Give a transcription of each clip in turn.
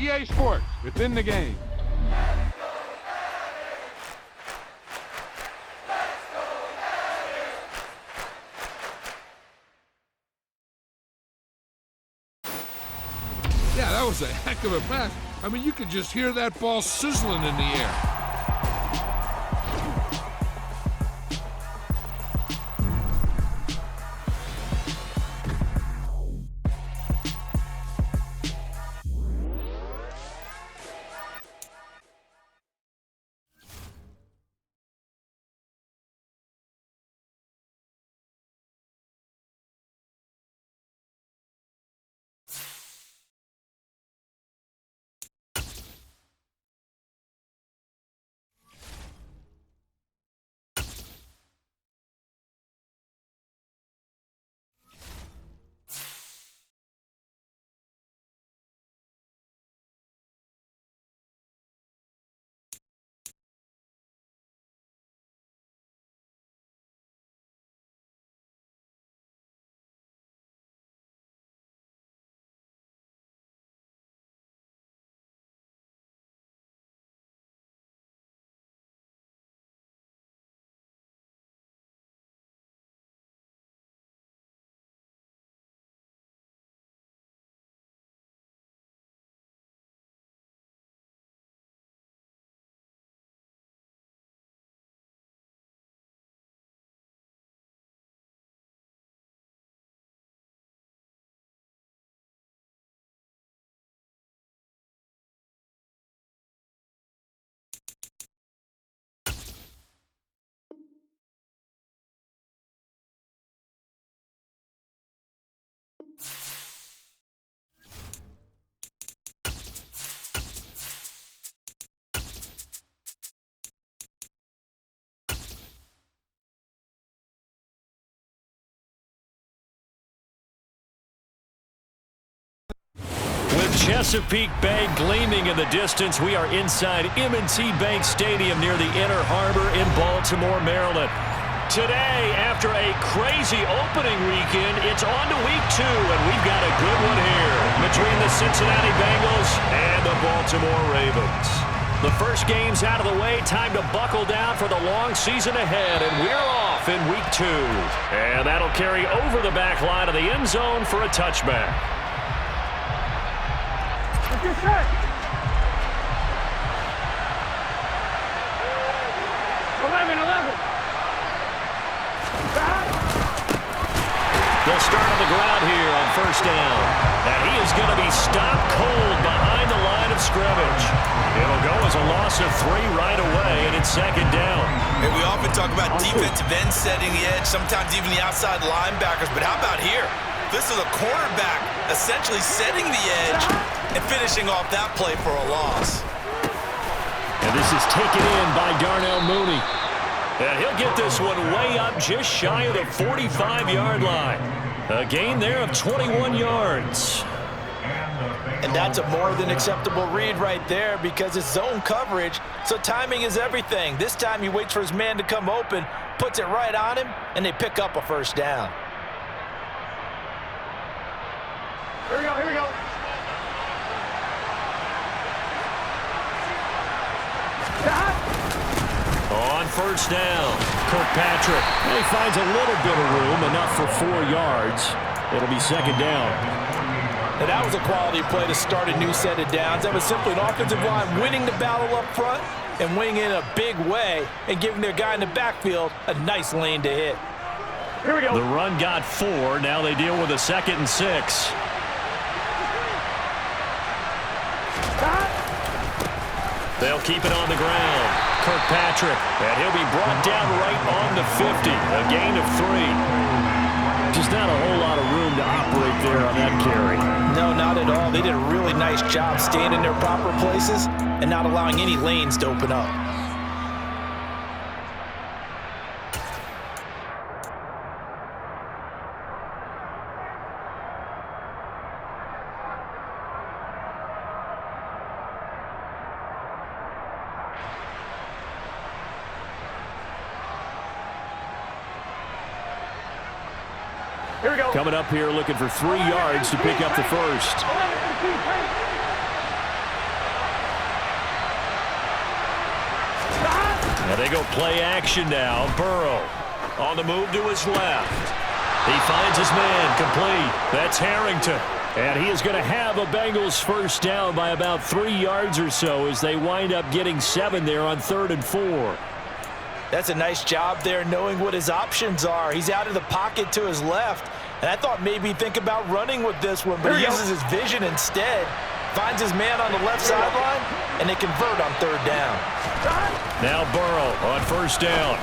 EA Sports. It's in the game. Yeah, that was a heck of a pass. I mean, you could just hear that ball sizzling in the air. Chesapeake Bay gleaming in the distance, we are inside M&T Bank Stadium near the Inner Harbor in Baltimore, Maryland. Today, after a crazy opening weekend, it's on to week 2, and we've got a good one here between the Cincinnati Bengals and the Baltimore Ravens. The first game's out of the way, time to buckle down for the long season ahead, and we're off in week 2. And that'll carry over the back line of the end zone for a touchback. Get set. 11. They'll start on the ground here on first down. And he is going to be stopped cold behind the line of scrimmage. It'll go as a loss of 3 right away, and it's second down. And we often talk about defensive ends setting the edge, sometimes even the outside linebackers. But how about here? This is a cornerback essentially setting the edge and finishing off that play for a loss. And this is taken in by Darnell Mooney. And he'll get this one way up just shy of the 45-yard line. A gain there of 21 yards. And that's a more than acceptable read right there because it's zone coverage, so timing is everything. This time he waits for his man to come open, puts it right on him, and they pick up a first down. Here we go. On first down, Kirkpatrick. He finds a little bit of room, enough for 4 yards. It'll be second down. And that was a quality play to start a new set of downs. That was simply an offensive line winning the battle up front and winning in a big way and giving their guy in the backfield a nice lane to hit. Here we go. The run got 4. Now they deal with a 2nd and 6. They'll keep it on the ground. Kirkpatrick, and he'll be brought down right on the 50. A gain of 3. Just not a whole lot of room to operate there on that carry. No, not at all. They did a really nice job staying in their proper places and not allowing any lanes to open up. Here we go. Coming up here looking for 3 yards to pick up the first. And they go play action now. Burrow on the move to his left. He finds his man complete. That's Harrington. And he is going to have a Bengals first down by about 3 yards or so as they wind up getting 7 there on 3rd and 4. That's a nice job there knowing what his options are. He's out of the pocket to his left. And I thought maybe think about running with this one, but he uses his vision instead. Finds his man on the left sideline, and they convert on 3rd down. Now Burrow on 1st down.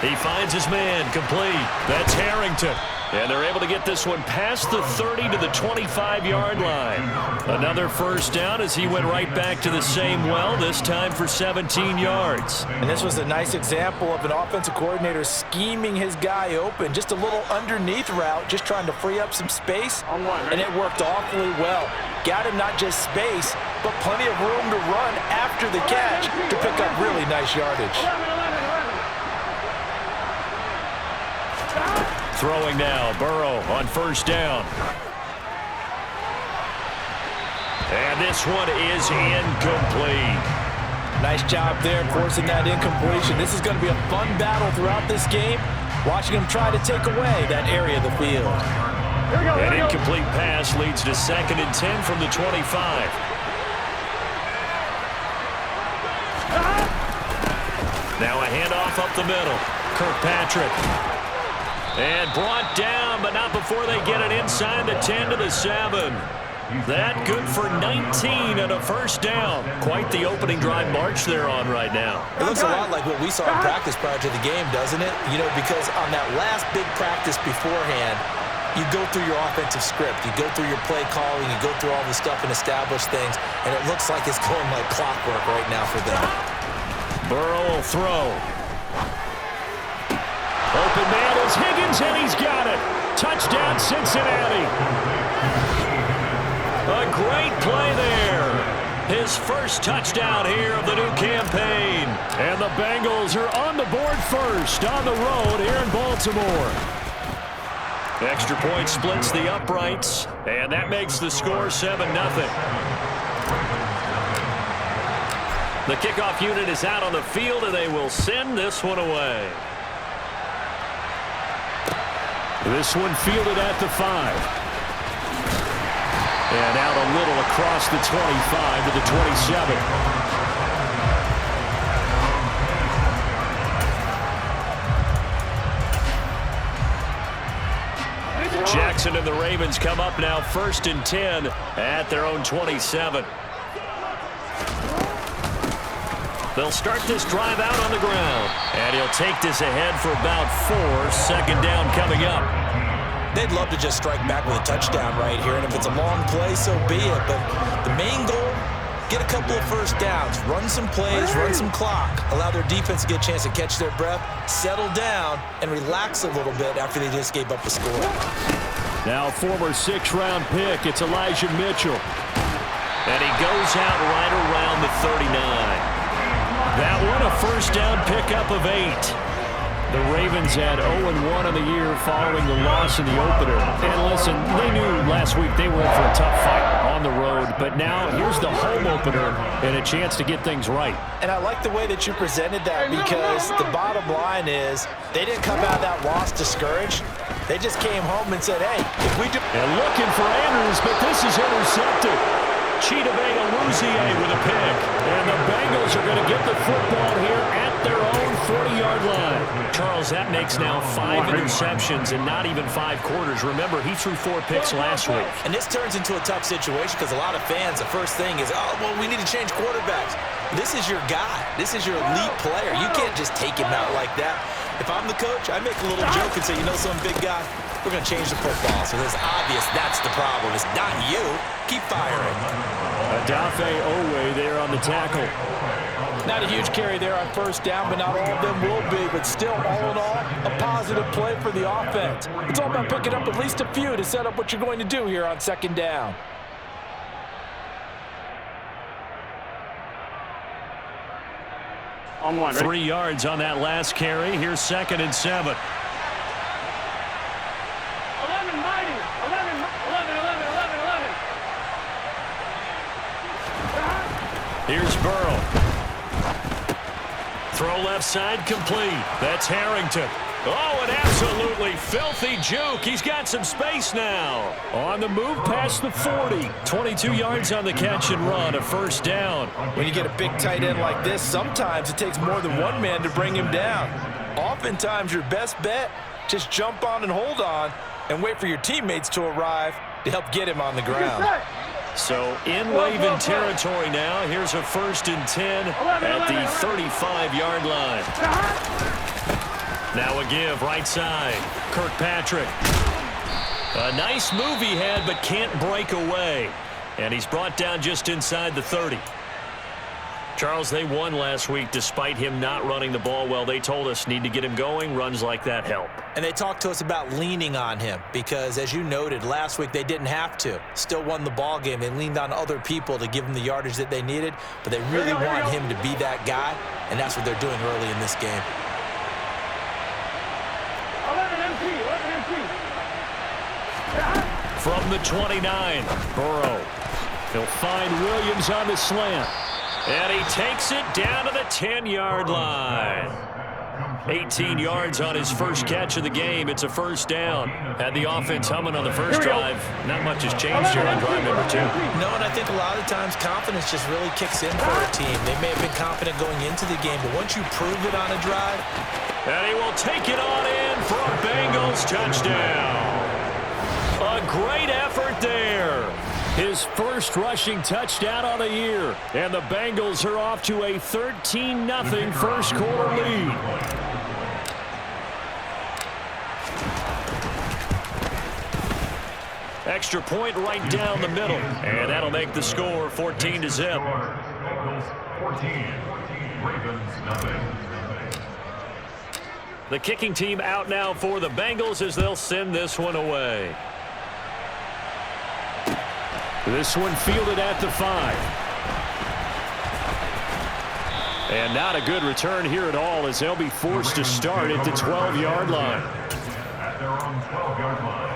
He finds his man complete. That's Harrington. And they're able to get this one past the 30 to the 25-yard line. Another first down as he went right back to the same well, this time for 17 yards. And this was a nice example of an offensive coordinator scheming his guy open. Just a little underneath route, just trying to free up some space, and it worked awfully well. Got him not just space, but plenty of room to run after the catch to pick up really nice yardage. Throwing now, Burrow on 1st down. And this one is incomplete. Nice job there forcing that incompletion. This is going to be a fun battle throughout this game, watching him try to take away that area of the field. An incomplete pass leads to 2nd and 10 from the 25. Now a handoff up the middle. Kirkpatrick. And brought down, but not before they get it inside the 10 to the 7. That good for 19 and a first down. Quite the opening drive march they're on right now. It looks a lot like what we saw in practice prior to the game, doesn't it? You know, because on that last big practice beforehand, you go through your offensive script. You go through your play calling. You go through all this stuff and establish things. And it looks like it's going like clockwork right now for them. Burrow will throw. Open man is Higgins, and he's got it. Touchdown, Cincinnati. A great play there. His first touchdown here of the new campaign. And the Bengals are on the board first on the road here in Baltimore. Extra point splits the uprights, and that makes the score 7-0. The kickoff unit is out on the field, and they will send this one away. This one fielded at the 5. And out a little across the 25 to the 27. Jackson and the Ravens come up now 1st and 10 at their own 27. They'll start this drive out on the ground. And he'll take this ahead for about 4. 2nd down coming up. They'd love to just strike back with a touchdown right here. And if it's a long play, so be it. But the main goal, get a couple of first downs. Run some plays, run some clock. Allow their defense to get a chance to catch their breath, settle down, and relax a little bit after they just gave up a score. Now former 6th-round pick, it's Elijah Mitchell. And he goes out right around the 39. That one, a first down pickup of 8. The Ravens had 0-1 on the year following the loss in the opener. And listen, they knew last week they were in for a tough fight on the road. But now here's the home opener and a chance to get things right. And I like the way that you presented that, because the bottom line is they didn't come out of that loss discouraged. They just came home and said, hey, if we do... And looking for Andrews, but this is intercepted. Chidobe Awuzie with a pick. And the Bengals are going to get the football here at their own 40-yard line. Charles, that makes now 5 interceptions in not even 5 quarters. Remember, he threw 4 picks last week. And this turns into a tough situation because a lot of fans, the first thing is, oh, well, we need to change quarterbacks. This is your guy. This is your elite player. You can't just take him out like that. If I'm the coach, I make a little joke and say, you know, some big guy, we're going to change the football. So it's obvious that's the problem. It's not you. Keep firing. Adafe Owe there on the tackle. Not a huge carry there on first down, but not all of them will be. But still, all in all, a positive play for the offense. It's all about picking up at least a few to set up what you're going to do here on 2nd down. On 1. 3 yards on that last carry. Here's 2nd and 7. 11, mighty. 11, 11. Here's Burrow. Throw left side complete. That's Harrington. Oh, an absolutely filthy juke. He's got some space now. On the move past the 40. 22 yards on the catch and run, a first down. When you get a big tight end like this, sometimes it takes more than one man to bring him down. Oftentimes, your best bet, just jump on and hold on and wait for your teammates to arrive to help get him on the ground. So in Raven territory now. Here's a 1st and 10 at the 35-yard line. Now a give right side. Kirkpatrick. A nice move he had, but can't break away. And he's brought down just inside the 30. Charles, they won last week despite him not running the ball well. They told us need to get him going. Runs like that help. And they talked to us about leaning on him because, as you noted, last week they didn't have to. Still won the ball game. They leaned on other people to give them the yardage that they needed, but they really want him to be that guy, and that's what they're doing early in this game. 11 From the 29, Burrow. He'll find Williams on the slant. And he takes it down to the 10-yard line. 18 yards on his first catch of the game. It's a first down. Had the offense humming on the first drive. Not much has changed here on drive number 2. No, and I think a lot of times confidence just really kicks in for a team. They may have been confident going into the game, but once you prove it on a drive. And he will take it on in for a Bengals touchdown. A great effort there. His first rushing touchdown on the year. And the Bengals are off to a 13-0 first quarter lead. Extra point right down the middle. And that'll make the score 14-0. The kicking team out now for the Bengals as they'll send this one away. This one fielded at the 5. And not a good return here at all as they'll be forced to start at the 12-yard line. At their own 12-yard line.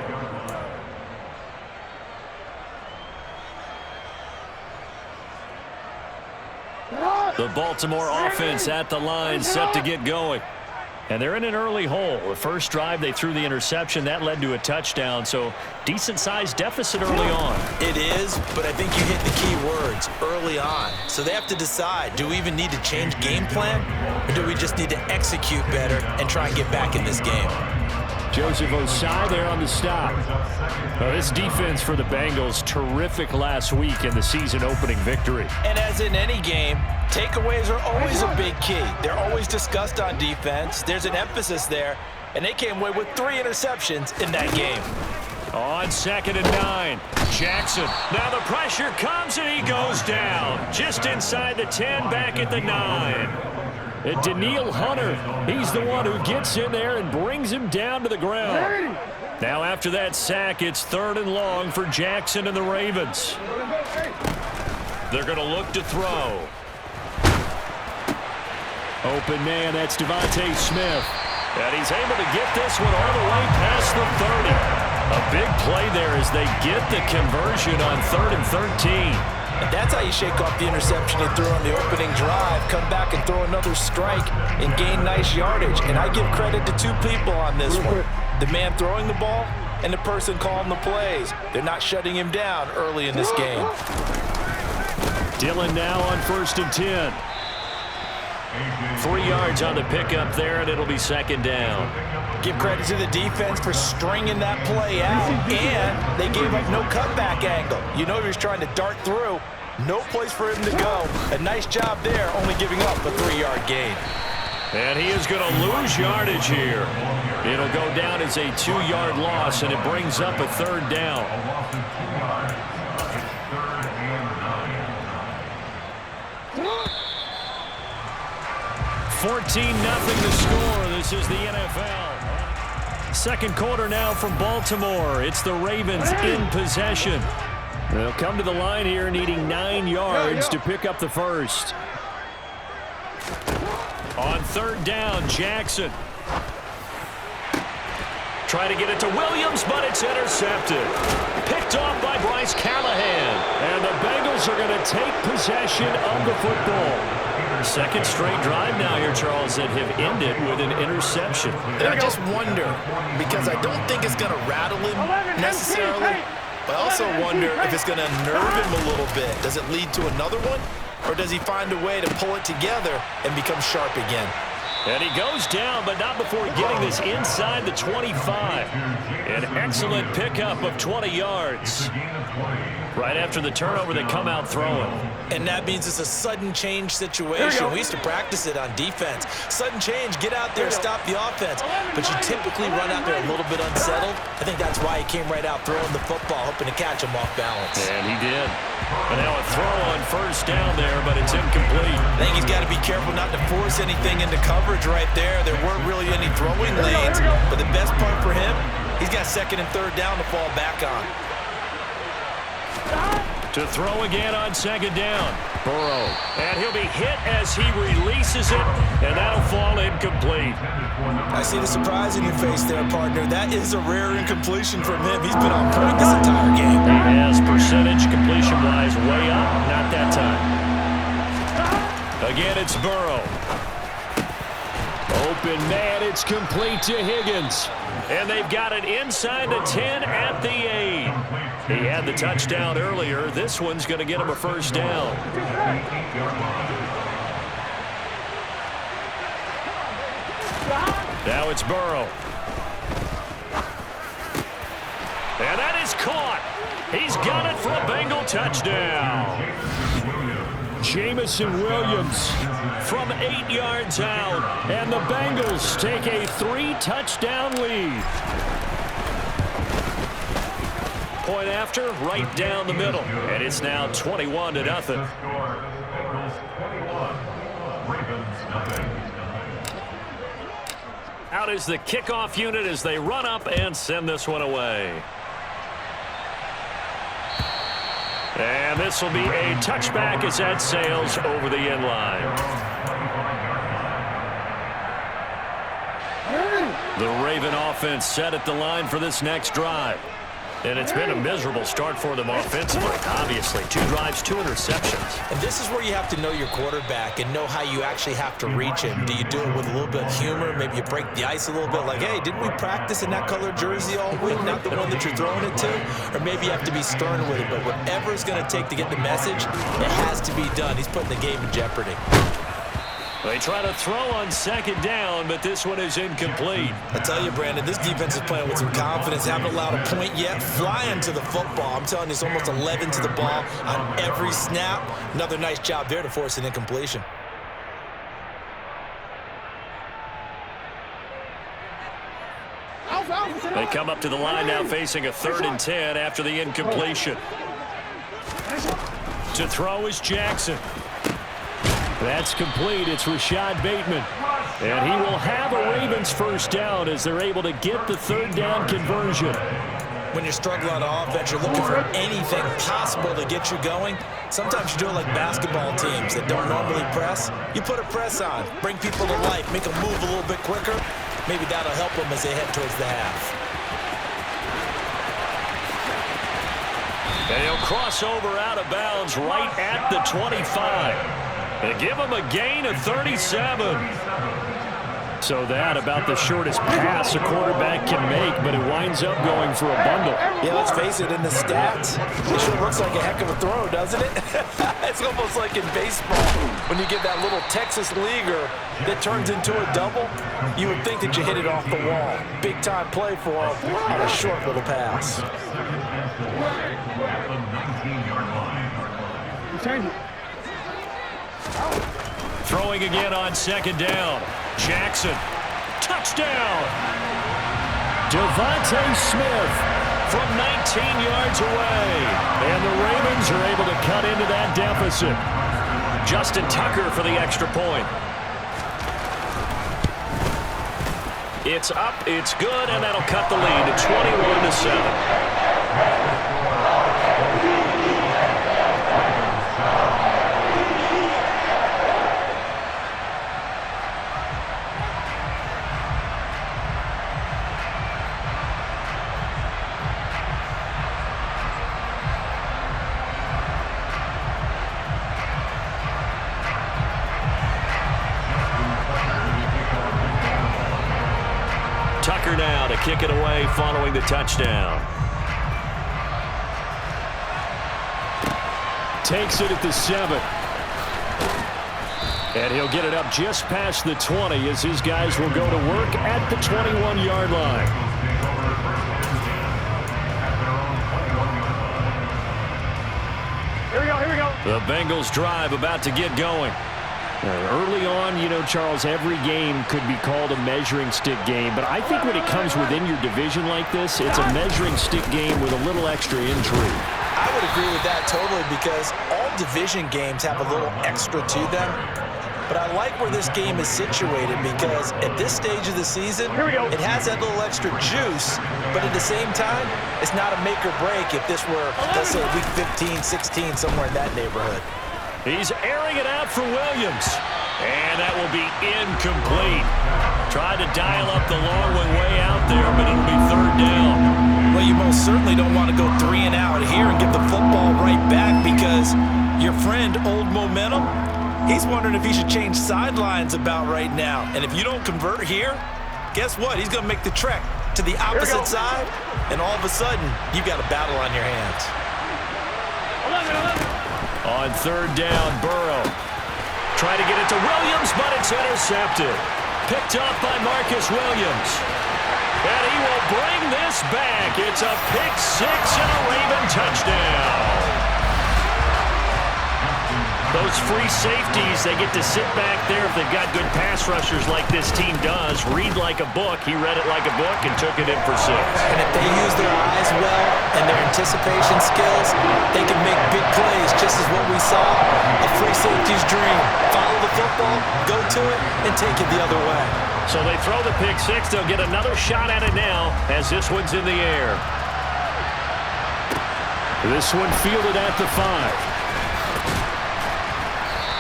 The Baltimore offense at the line, set to get going. And they're in an early hole. The first drive, they threw the interception. That led to a touchdown, so decent-sized deficit early on. It is, but I think you hit the key words, early on. So they have to decide, do we even need to change game plan, or do we just need to execute better and try and get back in this game? Joseph Osai there on the stop. This defense for the Bengals, terrific last week in the season-opening victory. And as in any game, takeaways are always a big key. They're always discussed on defense. There's an emphasis there, and they came away with 3 interceptions in that game. On 2nd and 9, Jackson. Now the pressure comes, and he goes down. Just inside the 10, back at the 9. And Daniil Hunter, he's the one who gets in there and brings him down to the ground. Now after that sack, it's 3rd and long for Jackson and the Ravens. They're going to look to throw. Open man, that's Devontae Smith. And he's able to get this one all the way past the 30. A big play there as they get the conversion on 3rd and 13. And that's how you shake off the interception you threw on the opening drive, come back and throw another strike and gain nice yardage. And I give credit to 2 people on this one. The man throwing the ball and the person calling the plays. They're not shutting him down early in this game. Dillon now on 1st and 10. 3 yards on the pickup there, and it'll be 2nd down. Give credit to the defense for stringing that play out, and they gave up no cutback angle. You know he was trying to dart through. No place for him to go. A nice job there, only giving up a 3-yard gain. And he is going to lose yardage here. It'll go down as a 2-yard loss, and it brings up a 3rd down. 14-0 the score. This is the NFL. 2nd quarter now from Baltimore. It's the Ravens in possession. They'll come to the line here needing 9 yards to pick up the first. On 3rd down, Jackson. try to get it to Williams, but it's intercepted. Picked off by Bryce Callahan. And the Bengals are going to take possession of the football. Second straight drive now here, Charles, that have ended with an interception. And I just wonder, because I don't think it's going to rattle him necessarily, but I also wonder if it's going to nerve him a little bit. Does it lead to another one? Or does he find a way to pull it together and become sharp again? And he goes down, but not before getting this inside the 25. An excellent pickup of 20 yards. Right after the turnover, they come out throwing. And that means it's a sudden change situation. We used to practice it on defense. Sudden change, get out there, stop the offense. But you typically run out there a little bit unsettled. I think that's why he came right out throwing the football, hoping to catch him off balance. And he did. And now a throw on first down there, but it's incomplete. I think he's got to be careful not to force anything into coverage right there. There weren't really any throwing lanes. But the best part for him, he's got second and third down to fall back on. To throw again on second down. Burrow. And he'll be hit as he releases it, and that'll fall incomplete. I see the surprise in your face there, partner. That is a rare incompletion from him. He's been on point this entire game. He has percentage completion-wise way up. Not that time. Again, it's Burrow. Open man, it's complete to Higgins. And they've got it inside the 10 at the 8. He had the touchdown earlier. This one's going to get him a first down. Now it's Burrow. And that is caught. He's got it for a Bengal touchdown. Jamison Williams from 8 yards out. And the Bengals take a 3-touchdown lead. Point after, right down the middle. And it's now 21-0. Out is the kickoff unit as they run up and send this one away. And this will be a touchback as that sails over the end line. The Raven offense set at the line for this next drive. And it's been a miserable start for them offensively. Obviously, 2 drives, 2 interceptions. And this is where you have to know your quarterback and know how you actually have to reach him. Do you do it with a little bit of humor? Maybe you break the ice a little bit like, hey, didn't we practice in that colored jersey all week? Not the one that you're throwing it to? Or maybe you have to be stern with it. But whatever it's going to take to get the message, it has to be done. He's putting the game in jeopardy. They try to throw on second down, but this one is incomplete. I tell you, Brandon, this defense is playing with some confidence. Haven't allowed a point yet. Flying to the football. I'm telling you, it's almost 11 to the ball on every snap. Another nice job there to force an incompletion. They come up to the line now facing a 3rd and 10 after the incompletion. To throw is Jackson. That's complete. It's Rashad Bateman. And he will have a Ravens first down as they're able to get the 3rd down conversion. When you're struggling on offense, you're looking for anything possible to get you going. Sometimes you do it like basketball teams that don't normally press. You put a press on, bring people to life, make them move a little bit quicker. Maybe that'll help them as they head towards the half. And he'll cross over out of bounds right at the 25. They give him a gain of 37. So that about the shortest pass a quarterback can make, but it winds up going for a bundle. Yeah, let's face it, in the stats, it sure looks like a heck of a throw, doesn't it? It's almost like in baseball. When you get that little Texas leaguer that turns into a double, you would think that you hit it off the wall. Big time play for him on a short little pass. Throwing again on second down. Jackson. Touchdown. Devontae Smith from 19 yards away. And the Ravens are able to cut into that deficit. Justin Tucker for the extra point. It's up, it's good, and that'll cut the lead to 21-7. kick it away following the touchdown. Takes it at the 7. And he'll get it up just past the 20 as his guys will go to work at the 21-yard line. Here we go, here we go. The Bengals drive about to get going. Early on, you know, Charles, every game could be called a measuring stick game, but I think when it comes within your division like this, it's a measuring stick game with a little extra intrigue. I would agree with that totally because all division games have a little extra to them. But I like where this game is situated because at this stage of the season, it has that little extra juice, but at the same time, it's not a make or break if this were, let's say, week 15, 16, somewhere in that neighborhood. He's airing it out for Williams. And that will be incomplete. Tried to dial up the long one way out there, but it'll be 3rd down. Well, you most certainly don't want to go 3 and out here and give the football right back because your friend, Old Momentum, he's wondering if he should change sidelines about right now. And if you don't convert here, guess what? He's going to make the trek to the opposite side, and all of a sudden, you've got a battle on your hands. 11. On 3rd down, Burrow. Trying to get it to Williams, but it's intercepted. Picked up by Marcus Williams. And he will bring this back. It's a pick 6 and a Raven touchdown. Those free safeties, they get to sit back there if they've got good pass rushers like this team does. Read like a book. He read it like a book and took it in for 6. And if they use their eyes well and their anticipation skills, they can make big plays, just as what we saw. A free safety's dream. Follow the football, go to it, and take it the other way. So they throw the pick 6. They'll get another shot at it now as this one's in the air. This one fielded at the 5.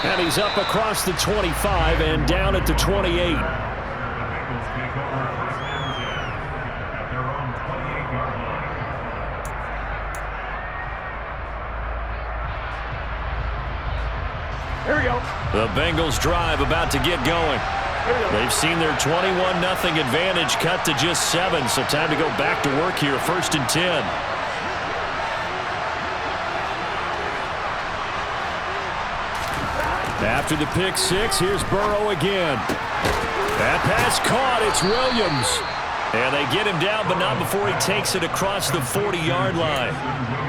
And he's up across the 25 and down at the 28. The Bengals take over 1st and 10 at their own 28-yard line. Here we go. The Bengals drive about to get going. They've seen their 21-0 advantage cut to just 7, so time to go back to work here, 1st and 10. After the pick 6, here's Burrow again. That pass caught. It's Williams. And they get him down, but not before he takes it across the 40-yard line.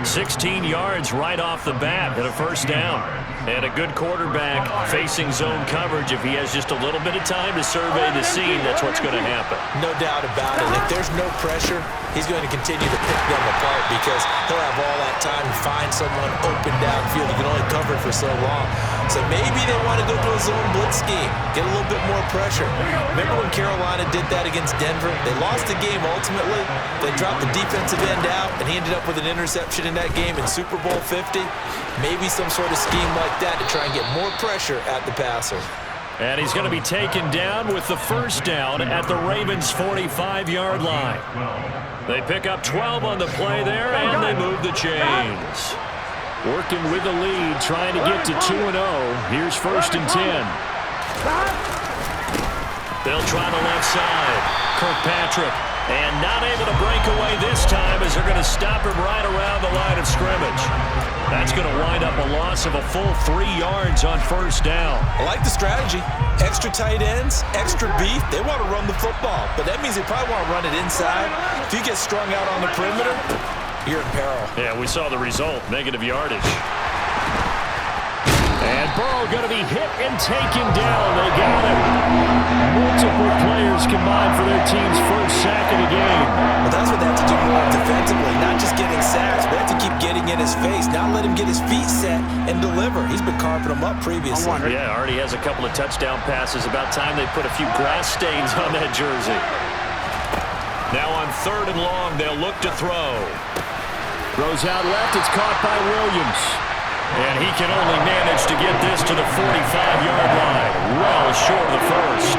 16 yards right off the bat and a 1st down. And a good quarterback facing zone coverage. If he has just a little bit of time to survey the scene, that's what's going to happen. No doubt about it. If there's no pressure, he's going to continue to pick them apart because he'll have all that time to find someone open downfield. He can only cover it for so long. So maybe they want to go to a zone blitz scheme, get a little bit more pressure. Remember when Carolina did that against Denver? They lost the game ultimately. They dropped the defensive end out, and he ended up with an interception in that game in Super Bowl 50. Maybe some sort of scheme like that to try and get more pressure at the passer. And he's going to be taken down with the 1st down at the Ravens' 45-yard line. They pick up 12 on the play there, and they move the chains. Working with the lead, trying to get to 2-0. Here's 1st and 10. They'll try the left side. Kirkpatrick. And not able to break away this time as they're going to stop him right around the line of scrimmage. That's going to wind up a loss of a full 3 yards on 1st down. I like the strategy. Extra tight ends, extra beef. They want to run the football, but that means they probably want to run it inside. If you get strung out on the perimeter, you're in peril. Yeah, we saw the result, negative yardage. And Burrow going to be hit and taken down. They got him. Multiple players combined for their team's 1st sack of the game. Well, that's what they have to do more defensively, not just getting sacks, but they have to keep getting in his face, not let him get his feet set and deliver. He's been carving them up previously. Yeah, already has a couple of touchdown passes. About time they put a few grass stains on that jersey. Now on 3rd and long, they'll look to throw. Throws out left. It's caught by Williams. And he can only manage to get this to the 45-yard line. Well short of the 1st.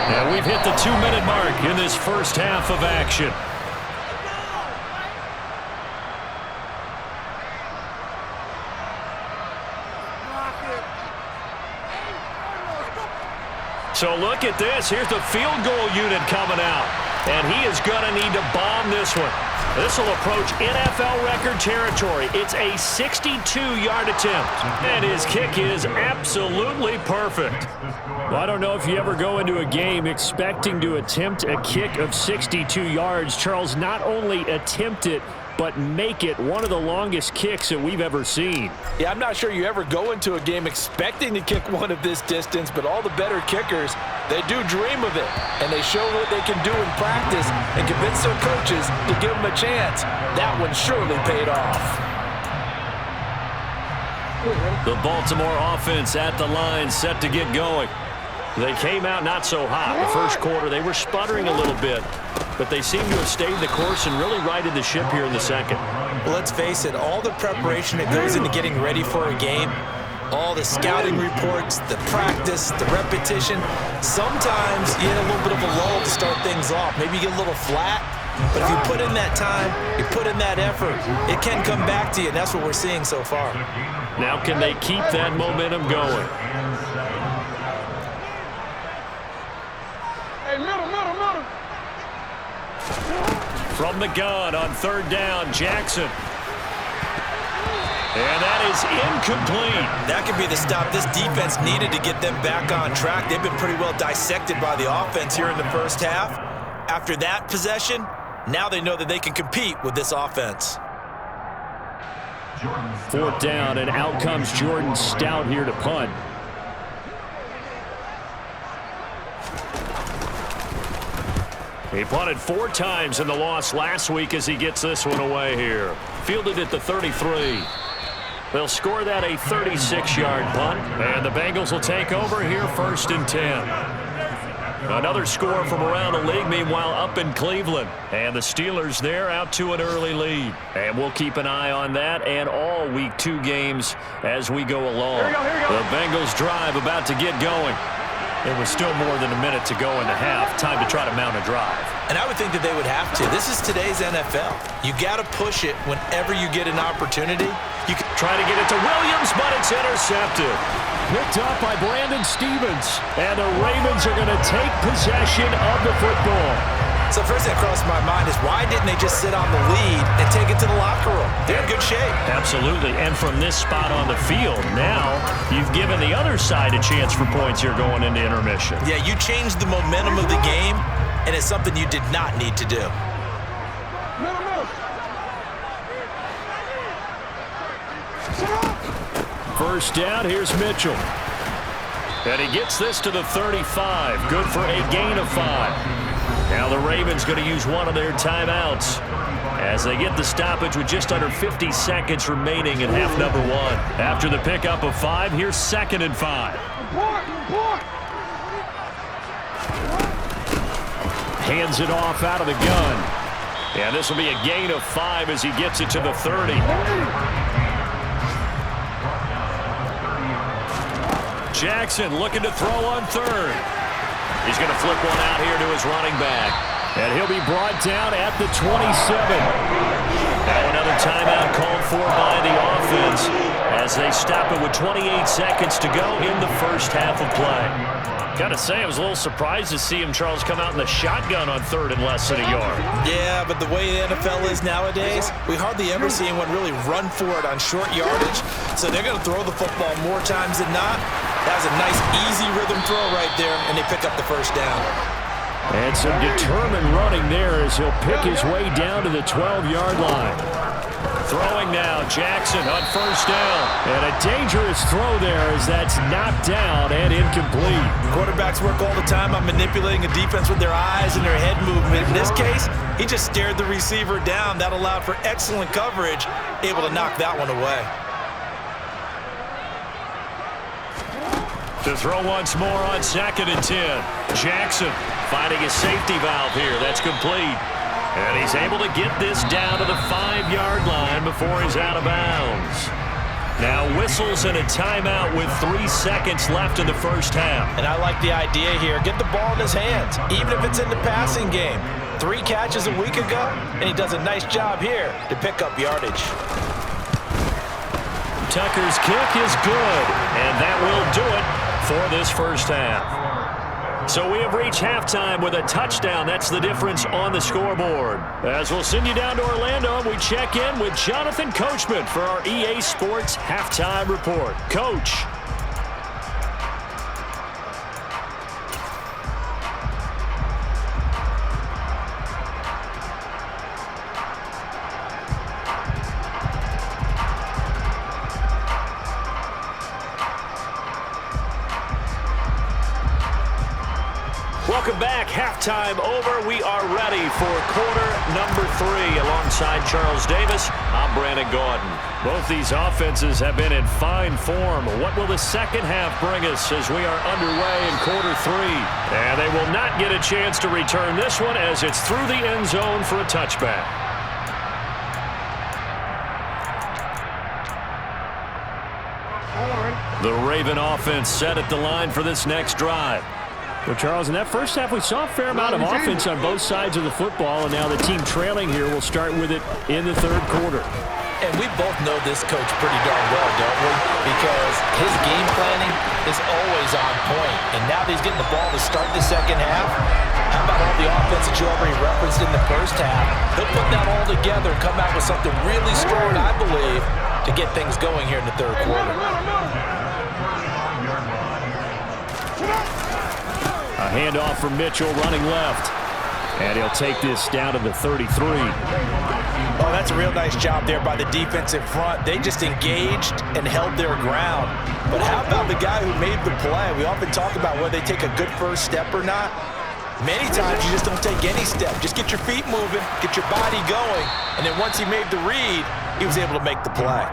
And we've hit the 2-minute mark in this 1st half of action. So look at this. Here's the field goal unit coming out. And he is going to need to bomb this one. This will approach NFL record territory. It's a 62-yard attempt. And his kick is absolutely perfect. Well, I don't know if you ever go into a game expecting to attempt a kick of 62 yards. Charles, not only attempt it, but make it one of the longest kicks that we've ever seen. Yeah, I'm not sure you ever go into a game expecting to kick one of this distance, but all the better kickers, they do dream of it, and they show what they can do in practice and convince their coaches to give them a chance. That one surely paid off. The Baltimore offense at the line, set to get going. They came out not so hot. The first quarter, they were sputtering a little bit, but they seem to have stayed the course and really righted the ship here in the second. Well, let's face it, all the preparation that goes into getting ready for a game, all the scouting reports, the practice, the repetition, sometimes you get a little bit of a lull to start things off. Maybe you get a little flat, but if you put in that time, you put in that effort, it can come back to you, and that's what we're seeing so far. Now can they keep that momentum going? From the gun on third down, Jackson. And that is incomplete. That could be the stop this defense needed to get them back on track. They've been pretty well dissected by the offense here in the first half. After that possession, now they know that they can compete with this offense. Fourth down, and out comes Jordan Stout here to punt. He punted 4 times in the loss last week as he gets this one away here. Fielded at the 33. They'll score that a 36-yard punt, and the Bengals will take over here 1st and 10. Another score from around the league, meanwhile, up in Cleveland. And the Steelers there out to an early lead. And we'll keep an eye on that and all Week 2 games as we go along. Here we go. The Bengals drive about to get going. It was still more than a minute to go in the half. Time to try to mount a drive. And I would think that they would have to. This is today's NFL. You got to push it whenever you get an opportunity. You can try to get it to Williams, but it's intercepted. Picked up by Brandon Stevens. And the Ravens are going to take possession of the football. So first thing that crossed my mind is why didn't they just sit on the lead and take it to the locker room? They're in good shape. Absolutely. And from this spot on the field, now you've given the other side a chance for points here going into intermission. Yeah, you changed the momentum of the game, and it's something you did not need to do. First down, here's Mitchell. And he gets this to the 35. Good for a gain of 5. Now the Ravens going to use one of their timeouts as they get the stoppage with just under 50 seconds remaining in half number 1. After the pickup of 5, here's 2nd and 5. Hands it off out of the gun. And this will be a gain of 5 as he gets it to the 30. Jackson looking to throw on 3rd. He's going to flip one out here to his running back. And he'll be brought down at the 27. Now another timeout called for by the offense as they stop it with 28 seconds to go in the first half of play. Got to say, I was a little surprised to see him, Charles, come out in the shotgun on 3rd and less than a yard. Yeah, but the way the NFL is nowadays, we hardly ever see anyone really run for it on short yardage. So they're going to throw the football more times than not. That was a nice, easy rhythm throw right there, and they pick up the first down. And some determined running there as he'll pick his way down to the 12-yard line. Throwing now, Jackson on 1st down. And a dangerous throw there as that's knocked down and incomplete. Quarterbacks work all the time on manipulating a defense with their eyes and their head movement. In this case, he just stared the receiver down. That allowed for excellent coverage, able to knock that one away. To throw once more on 2nd and 10. Jackson finding a safety valve here. That's complete. And he's able to get this down to the 5-yard line before he's out of bounds. Now whistles and a timeout with 3 seconds left in the first half. And I like the idea here. Get the ball in his hands, even if it's in the passing game. 3 catches a week ago, and he does a nice job here to pick up yardage. Tucker's kick is good, and that will do it for this first half. So we have reached halftime with a touchdown. That's the difference on the scoreboard. As we'll send you down to Orlando, we check in with Jonathan Coachman for our EA Sports Halftime Report. Coach. Welcome back. Halftime over. We are ready for quarter number 3. Alongside Charles Davis, I'm Brandon Gaudin. Both these offenses have been in fine form. What will the second half bring us as we are underway in quarter 3? And they will not get a chance to return this one as it's through the end zone for a touchback. The Raven offense set at the line for this next drive. Well, Charles, in that first half, we saw a fair amount of offense on both sides of the football, and now the team trailing here will start with it in the third quarter. And we both know this coach pretty darn well, don't we? Because his game planning is always on point. And now that he's getting the ball to start the second half, how about all the offense that you already referenced in the first half? He'll put that all together and come out with something really strong, I believe, to get things going here in the third quarter. A handoff from Mitchell running left. And he'll take this down to the 33. Oh, that's a real nice job there by the defensive front. They just engaged and held their ground. But how about the guy who made the play? We often talk about whether they take a good first step or not. Many times you just don't take any step. Just get your feet moving, get your body going, and then once he made the read, he was able to make the play.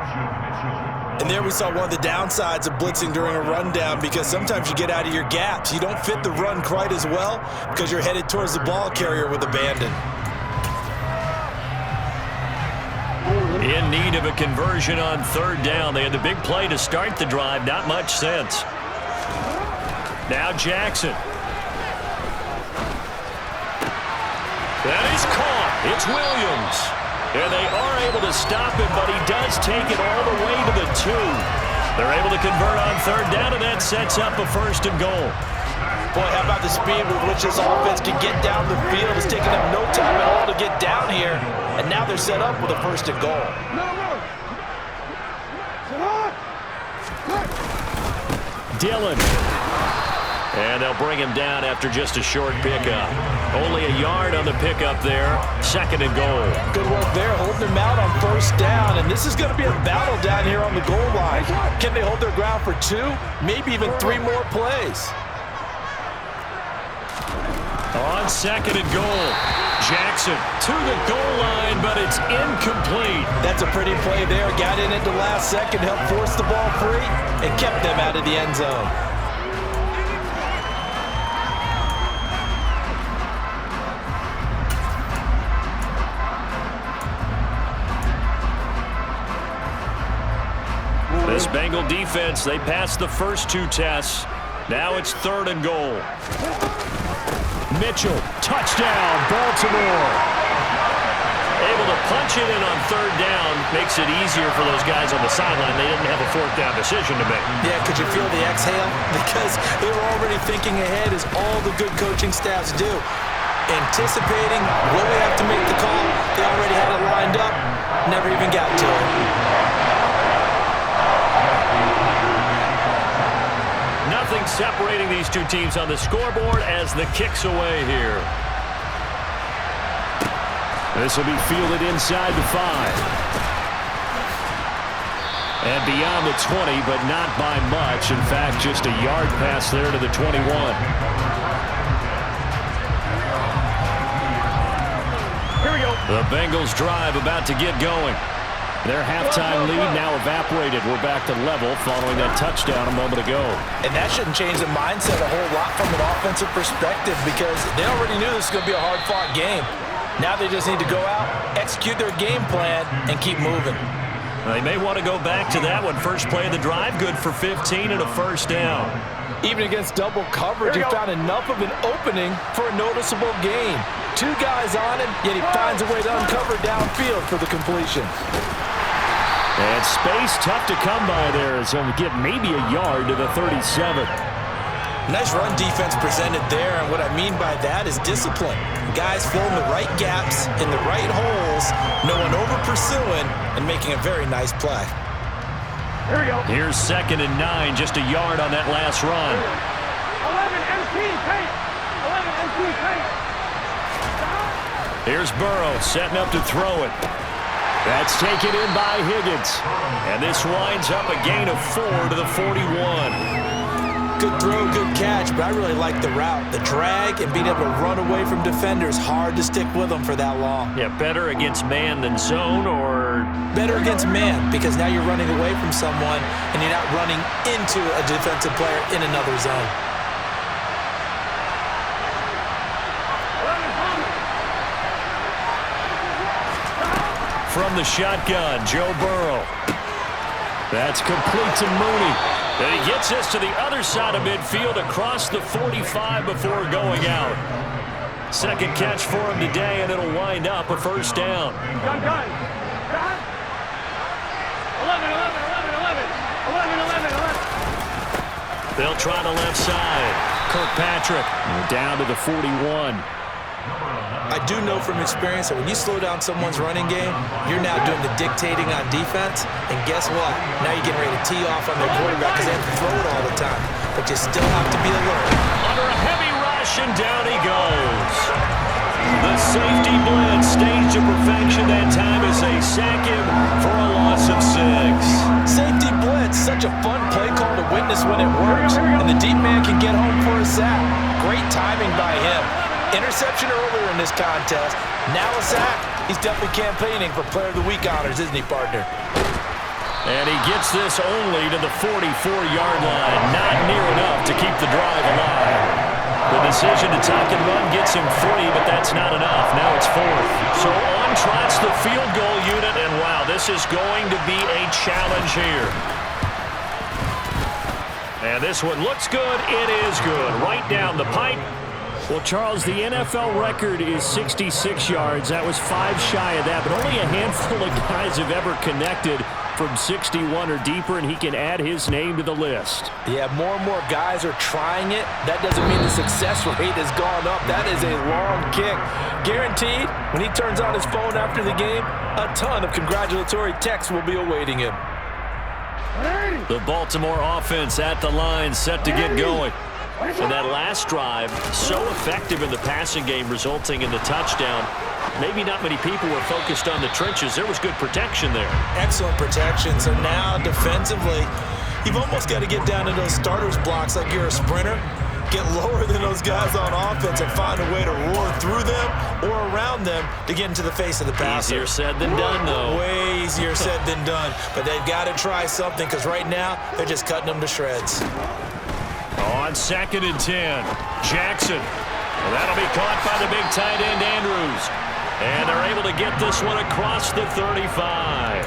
And there we saw one of the downsides of blitzing during a rundown, because sometimes you get out of your gaps. You don't fit the run quite as well because you're headed towards the ball carrier with abandon. In need of a conversion on third down. They had the big play to start the drive. Not much sense. Now Jackson. That is caught. It's Williams. And they are able to stop him, but he does take it all the way to the 2. They're able to convert on third down, and that sets up a first and goal. Boy, how about the speed with which this offense can get down the field? It's taking them no time at all to get down here, and now they're set up with a first and goal. Dillon. And they'll bring him down after just a short pickup. Only a yard on the pickup there. Second and goal. Good work there, holding him out on first down. And this is going to be a battle down here on the goal line. Can they hold their ground for 2, maybe even 3 more plays? On second and goal. Jackson to the goal line, but it's incomplete. That's a pretty play there. Got in at the last second, helped force the ball free, and kept them out of the end zone. This Bengal defense, they passed the first 2 tests. Now it's third and goal. Mitchell, touchdown, Baltimore. Able to punch it in on third down. Makes it easier for those guys on the sideline. They didn't have a fourth down decision to make. Yeah, could you feel the exhale? Because they were already thinking ahead, as all the good coaching staffs do. Anticipating what we have to make the call. They already had it lined up. Never even got to it. Nothing separating these 2 teams on the scoreboard as the kick's away here. This will be fielded inside the 5. And beyond the 20, but not by much. In fact, just a yard pass there to the 21. Here we go. The Bengals drive about to get going. Their halftime lead now evaporated. We're back to level following that touchdown a moment ago. And that shouldn't change the mindset a whole lot from an offensive perspective, because they already knew this was going to be a hard-fought game. Now they just need to go out, execute their game plan, and keep moving. They may want to go back to that one. First play of the drive, good for 15 and a first down. Even against double coverage, he found enough of an opening for a noticeable gain. 2 guys on him, yet he finds a way to uncover downfield for the completion. And space tough to come by there, as he'll get maybe a yard to the 37. Nice run defense presented there, and what I mean by that is discipline. Guys filling the right gaps in the right holes, no one over-pursuing, and making a very nice play. Here we go. Here's 2nd and 9, just a yard on that last run. 11 MT paint. 11 MT paint. Here's Burrow setting up to throw it. That's taken in by Higgins. And this winds up a gain of 4 to the 41. Good throw, good catch, but I really like the route. The drag and being able to run away from defenders, hard to stick with them for that long. Yeah, better against man than zone, or? Better against man, because now you're running away from someone and you're not running into a defensive player in another zone. From the shotgun, Joe Burrow. That's complete to Mooney. And he gets this to the other side of midfield across the 45 before going out. Second catch for him today, and it'll wind up a first down. Gun. 11, 11. They'll try the left side. Kirkpatrick down to the 41. I do know from experience that when you slow down someone's running game, you're now doing the dictating on defense, and guess what? Now you're getting ready to tee off on their quarterback because they have to throw it all the time. But you still have to be alert. Under a heavy rush, and down he goes. The safety blitz staged to perfection that time as they sack him for a loss of 6. Safety blitz, such a fun play call to witness when it works, and the deep man can get home for a sack. Great timing by him. Interception earlier in this contest. Now a sack. He's definitely campaigning for Player of the Week honors, isn't he, partner? And he gets this only to the 44-yard line. Not near enough to keep the drive alive. The decision to tuck and run gets him 3, but that's not enough. Now it's 4th. So on trots the field goal unit, and wow, this is going to be a challenge here. And this one looks good. It is good. Right down the pipe. Well, Charles, the NFL record is 66 yards. That was 5 shy of that, but only a handful of guys have ever connected from 61 or deeper, and he can add his name to the list. Yeah, more and more guys are trying it. That doesn't mean the success rate has gone up. That is a long kick. Guaranteed, when he turns on his phone after the game, a ton of congratulatory texts will be awaiting him. The Baltimore offense at the line, set to get going. And that last drive, so effective in the passing game, resulting in the touchdown. Maybe not many people were focused on the trenches. There was good protection there. Excellent protection. So now, defensively, you've almost got to get down to those starters blocks like you're a sprinter. Get lower than those guys on offense and find a way to roar through them or around them to get into the face of the passer. Easier said than done, though. Way easier said than done. But they've got to try something because right now, they're just cutting them to shreds. On 2nd and 10, Jackson. And that'll be caught by the big tight end, Andrews. And they're able to get this one across the 35.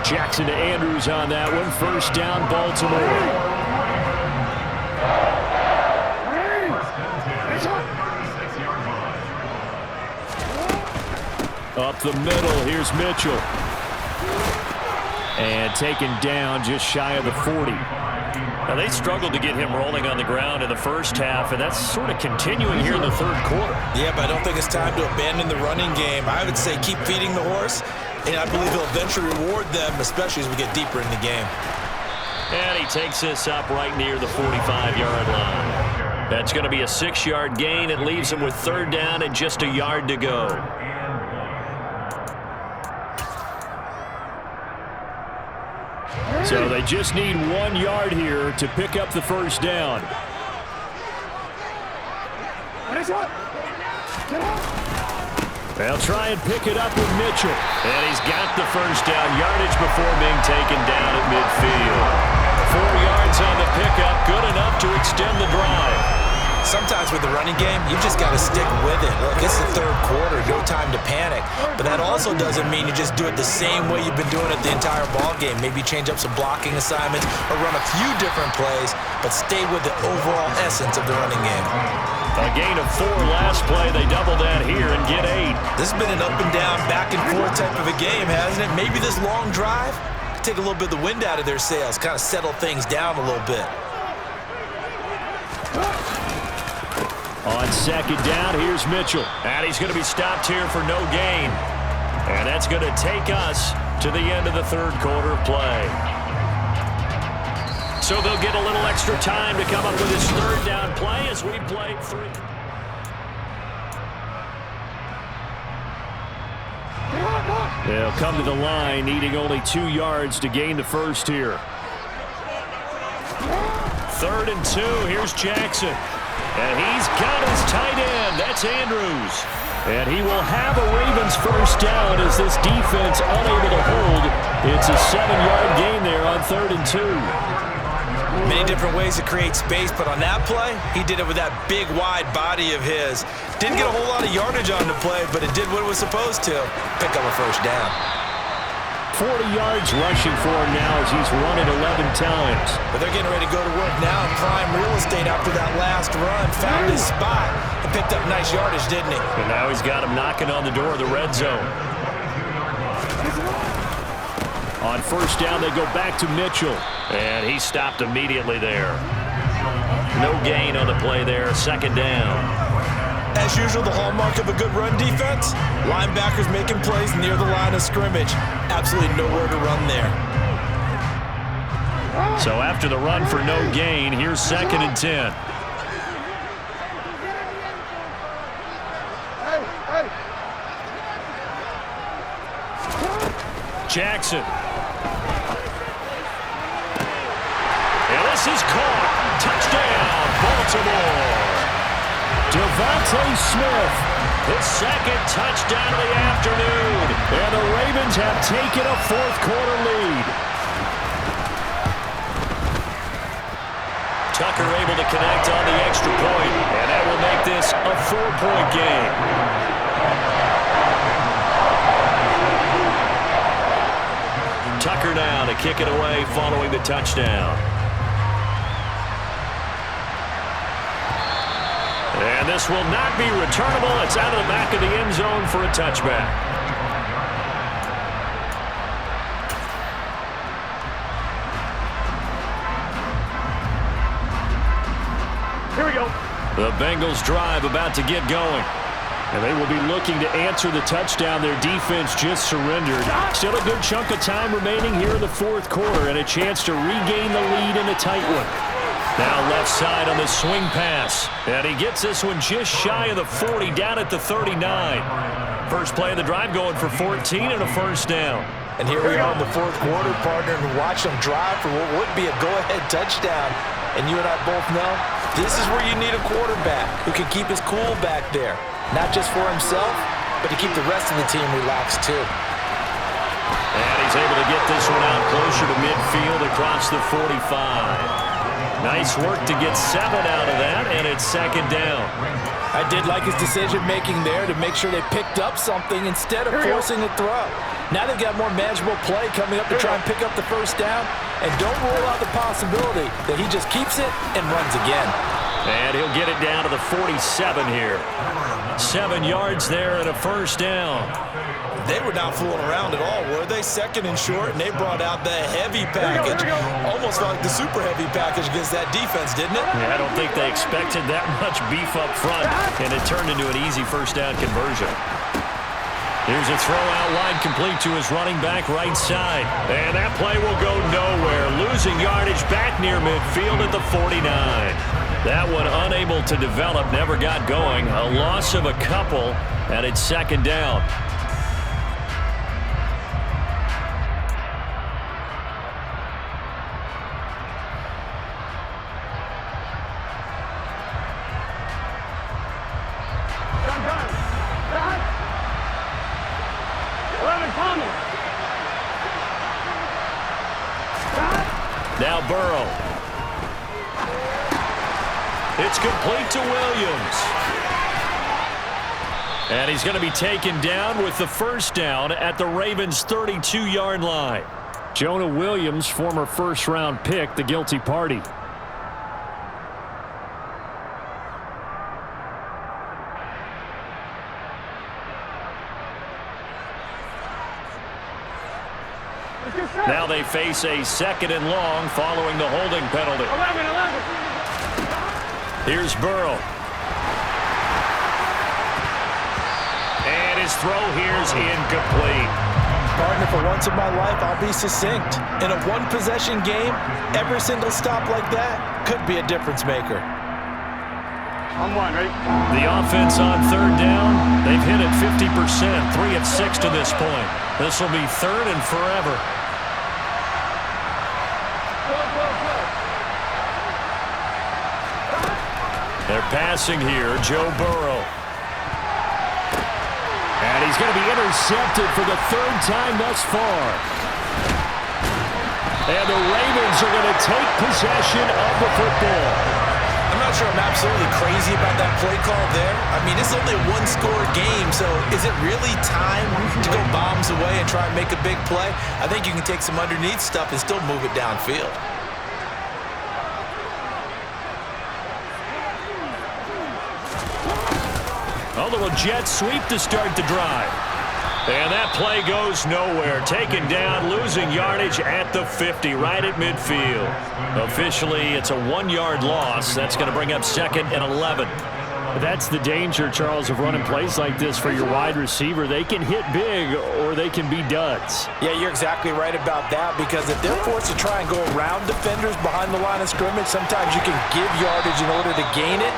Jackson to Andrews on that one. First down, Baltimore. Up the middle, here's Mitchell. And taken down just shy of the 40. Now, they struggled to get him rolling on the ground in the first half, and that's sort of continuing here in the third quarter. Yeah, but I don't think it's time to abandon the running game. I would say keep feeding the horse, and I believe he'll eventually reward them, especially as we get deeper in the game. And he takes this up right near the 45-yard line. That's going to be a 6-yard gain. It leaves him with 3rd down and just a yard to go. So they just need 1 yard here to pick up the first down. They'll try and pick it up with Mitchell. And he's got the first down yardage before being taken down at midfield. 4 yards on the pickup, good enough to extend the drive. Sometimes with the running game, you just got to stick with it. Look, it's the third quarter, no time to panic. But that also doesn't mean you just do it the same way you've been doing it the entire ball game. Maybe change up some blocking assignments or run a few different plays, but stay with the overall essence of the running game. A gain of 4 last play. They double that here and get 8. This has been an up and down, back and forth type of a game, hasn't it? Maybe this long drive could take a little bit of the wind out of their sails, kind of settle things down a little bit. On second down, here's Mitchell. And he's going to be stopped here for no gain. And that's going to take us to the end of the third quarter of play. So they'll get a little extra time to come up with this third down play as we play 3. They'll come to the line, needing only 2 yards to gain the first here. 3rd and 2. Here's Jackson. And he's got his tight end. That's Andrews. And he will have a Ravens first down as this defense unable to hold. It's a 7-yard gain there on 3rd and 2. Many different ways to create space, but on that play, he did it with that big, wide body of his. Didn't get a whole lot of yardage on the play, but it did what it was supposed to. Pick up a first down. 40 yards rushing for him now as he's run it 11 times. But they're getting ready to go to work now in prime real estate after that last run. Found his spot and picked up nice yardage, didn't he? And now he's got him knocking on the door of the red zone. On first down, they go back to Mitchell. And he stopped immediately there. No gain on the play there. 2nd down. As usual, the hallmark of a good run defense, linebackers making plays near the line of scrimmage. Absolutely nowhere to run there. So after the run for no gain, here's 2nd and 10. Jackson. And this is caught. Touchdown, Baltimore. Devontae Smith. His 2nd touchdown of the afternoon. And the Ravens have taken a 4th quarter lead. Tucker able to connect on the extra point, and that will make this a 4-point game. Tucker now to kick it away following the touchdown. And this will not be returnable. It's out of the back of the end zone for a touchback. Here we go. The Bengals drive about to get going. And they will be looking to answer the touchdown their defense just surrendered. Still a good chunk of time remaining here in the 4th quarter and a chance to regain the lead in a tight one. Now left side on the swing pass. And he gets this one just shy of the 40, down at the 39. First play of the drive going for 14 and a first down. And here we are in the 4th quarter, partner, and watch them drive for what would be a go-ahead touchdown. And you and I both know this is where you need a quarterback who can keep his cool back there. Not just for himself, but to keep the rest of the team relaxed too. And he's able to get this one out closer to midfield across the 45. Nice work to get 7 out of that, and it's 2nd down. I did like his decision-making there to make sure they picked up something instead of forcing a throw. Now they've got more manageable play coming up to try and pick up the first down, and don't rule out the possibility that he just keeps it and runs again. And he'll get it down to the 47 here. 7 yards there and a first down. They were not fooling around at all, were they? 2nd and short, and they brought out the heavy package. Almost felt like the super heavy package against that defense, didn't it? Yeah, I don't think they expected that much beef up front, and it turned into an easy first down conversion. Here's a throw out line complete to his running back right side. And that play will go nowhere. Losing yardage back near midfield at the 49. That one unable to develop, never got going. A loss of a couple, and it's 2nd down. Now Burrow. It's complete to Williams. And he's going to be taken down with the first down at the Ravens' 32-yard line. Jonah Williams, former first-round pick, the guilty party. Now they face a 2nd and long following the holding penalty. 11. Here's Burrow. his throw here's incomplete. Partner, for once in my life, I'll be succinct. In a one-possession game, every single stop like that could be a difference maker. On one, ready? The offense on third down, they've hit it 50%, 3 of 6 to this point. This will be third and forever. They're passing here, Joe Burrow. And he's going to be intercepted for the third time thus far. And the Ravens are going to take possession of the football. I'm not sure I'm absolutely crazy about that play call there. I mean, it's only a one-score game, so is it really time to go bombs away and try and make a big play? I think you can take some underneath stuff and still move it downfield. A little jet sweep to start the drive. And that play goes nowhere. Taken down, losing yardage at the 50, right at midfield. Officially, it's a 1-yard loss. That's going to bring up 2nd and 11. That's the danger, Charles, of running plays like this for your wide receiver. They can hit big or they can be duds. Yeah, you're exactly right about that, because if they're forced to try and go around defenders behind the line of scrimmage, sometimes you can give yardage in order to gain it.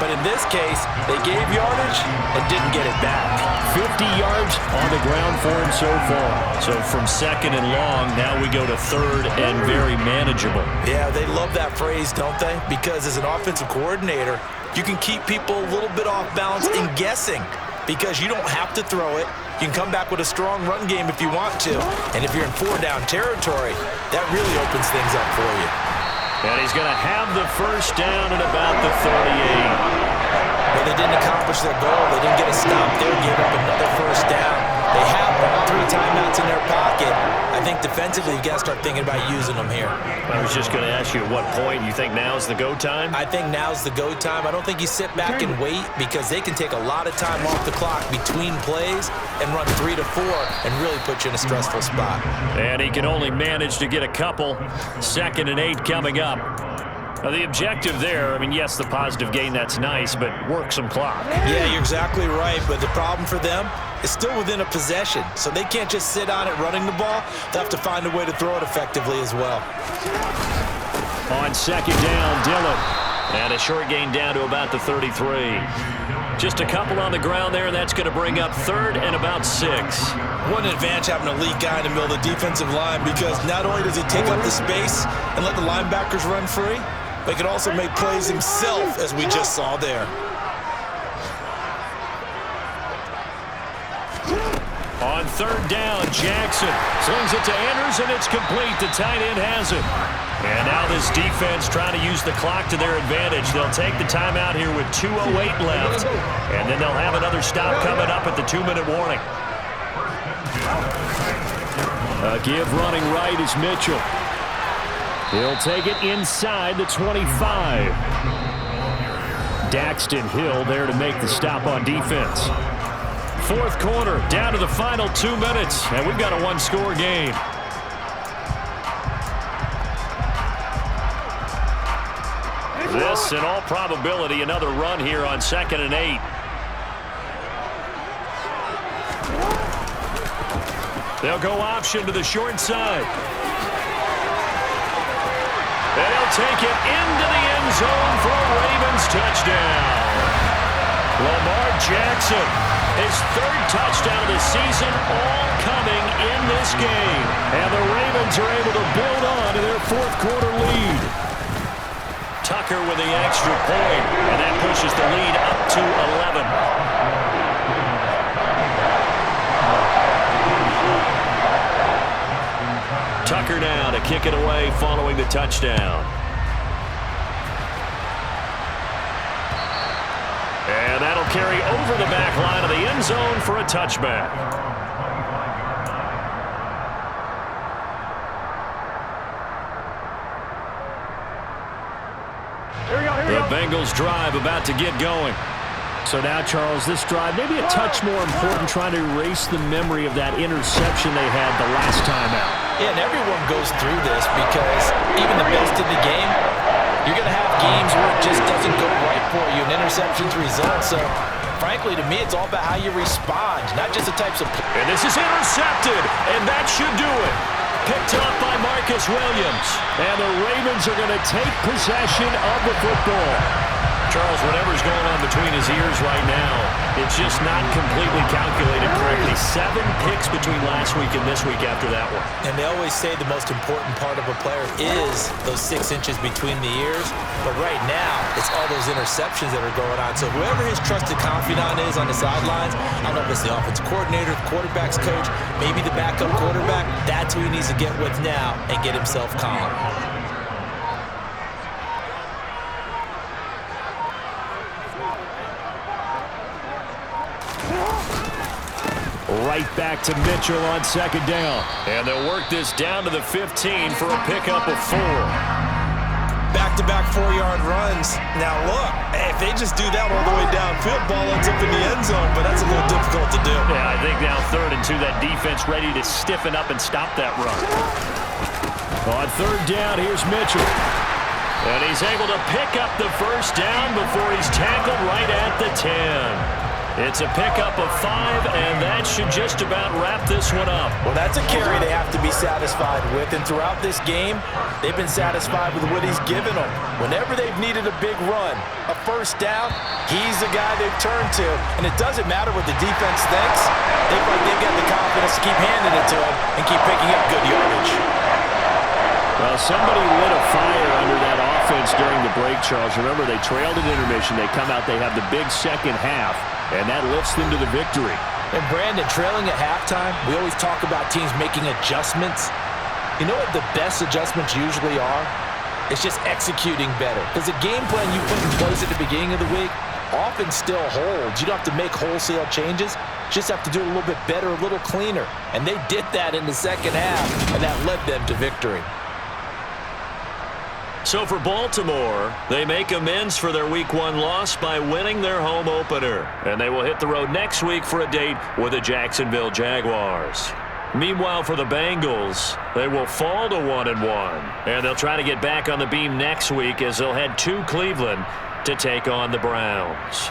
But in this case, they gave yardage and didn't get it back. 50 yards on the ground for him so far. So from 2nd and long, now we go to 3rd and very manageable. Yeah, they love that phrase, don't they? Because as an offensive coordinator, you can keep people a little bit off balance and guessing, because you don't have to throw it. You can come back with a strong run game if you want to. And if you're in 4-down territory, that really opens things up for you. And he's going to have the first down at about the 38. But they didn't accomplish their goal. They didn't get a stop there, gave up another first down. They have all 3 timeouts in their pocket. I think defensively, you got to start thinking about using them here. I was just going to ask you at what point you think now's the go time? I think now's the go time. I don't think you sit back and wait, because they can take a lot of time off the clock between plays and run 3 to 4 and really put you in a stressful spot. And he can only manage to get a couple. 2nd and 8 coming up. Now the objective there, I mean, yes, the positive gain, that's nice, but work some clock. Yeah, you're exactly right, but the problem for them is still within a possession, so they can't just sit on it running the ball. They'll have to find a way to throw it effectively as well. On 2nd down, Dillon. And a short gain down to about the 33. Just a couple on the ground there, and that's going to bring up 3rd and about 6. What an advantage having an elite guy in the middle of the defensive line, because not only does he take up the space and let the linebackers run free, but he can also make plays himself, as we just saw there. On 3rd down, Jackson slings it to Anders, and it's complete. The tight end has it. And now this defense trying to use the clock to their advantage. They'll take the timeout here with 2:08 left. And then they'll have another stop coming up at the 2-minute warning. A give running right is Mitchell. He'll take it inside the 25. Daxton Hill there to make the stop on defense. 4th quarter, down to the final 2 minutes, and we've got a 1-score game. This, in all probability, another run here on 2nd and 8. They'll go option to the short side. And he'll take it into the end zone for a Ravens touchdown. Lamar Jackson, his 3rd touchdown of the season, all coming in this game. And the Ravens are able to build on to their 4th quarter lead. Tucker with the extra point, and that pushes the lead up to 11. Tucker now to kick it away following the touchdown. And that'll carry over the back line of the end zone for a touchback. The Bengals drive about to get going. So now, Charles, this drive maybe a touch more important, trying to erase the memory of that interception they had the last time out. Yeah, and everyone goes through this, because even the best in the game You're going to have games where it just doesn't go right for you, and interceptions result. So, frankly, to me, it's all about how you respond, not just the types of... And this is intercepted, and that should do it. Picked up by Marcus Williams. And the Ravens are going to take possession of the football. Charles, whatever's going on between his ears right now, it's just not completely calculated correctly. 7 picks between last week and this week after that one. And they always say the most important part of a player is those 6 inches between the ears. But right now, it's all those interceptions that are going on. So whoever his trusted confidant is on the sidelines, I don't know if it's the offensive coordinator, the quarterback's coach, maybe the backup quarterback, that's who he needs to get with now and get himself calm. Right back to Mitchell on second down. And they'll work this down to the 15 for a pickup of 4. Back-to-back 4-yard runs. Now look, if they just do that all the way downfield, ball ends up in the end zone, but that's a little difficult to do. Yeah, I think now 3rd and 2, that defense ready to stiffen up and stop that run. On 3rd down, here's Mitchell. And he's able to pick up the first down before he's tackled right at the 10. It's a pickup of 5, and that should just about wrap this one up. Well, that's a carry they have to be satisfied with, and throughout this game, they've been satisfied with what he's given them. Whenever they've needed a big run, a first down, he's the guy they've turned to, and it doesn't matter what the defense thinks. They've got the confidence to keep handing it to him and keep picking up good yardage. Well, somebody lit a fire under that offense during the break, Charles. Remember, they trailed at intermission. They come out, they have the big second half, and that lifts them to the victory. And Brandon, trailing at halftime, we always talk about teams making adjustments. You know what the best adjustments usually are? It's just executing better. Because the game plan you put in place at the beginning of the week often still holds. You don't have to make wholesale changes. Just have to do it a little bit better, a little cleaner. And they did that in the second half, and that led them to victory. So for Baltimore, they make amends for their Week 1 loss by winning their home opener. And they will hit the road next week for a date with the Jacksonville Jaguars. Meanwhile, for the Bengals, they will fall to 1-1. And they'll try to get back on the beam next week as they'll head to Cleveland to take on the Browns.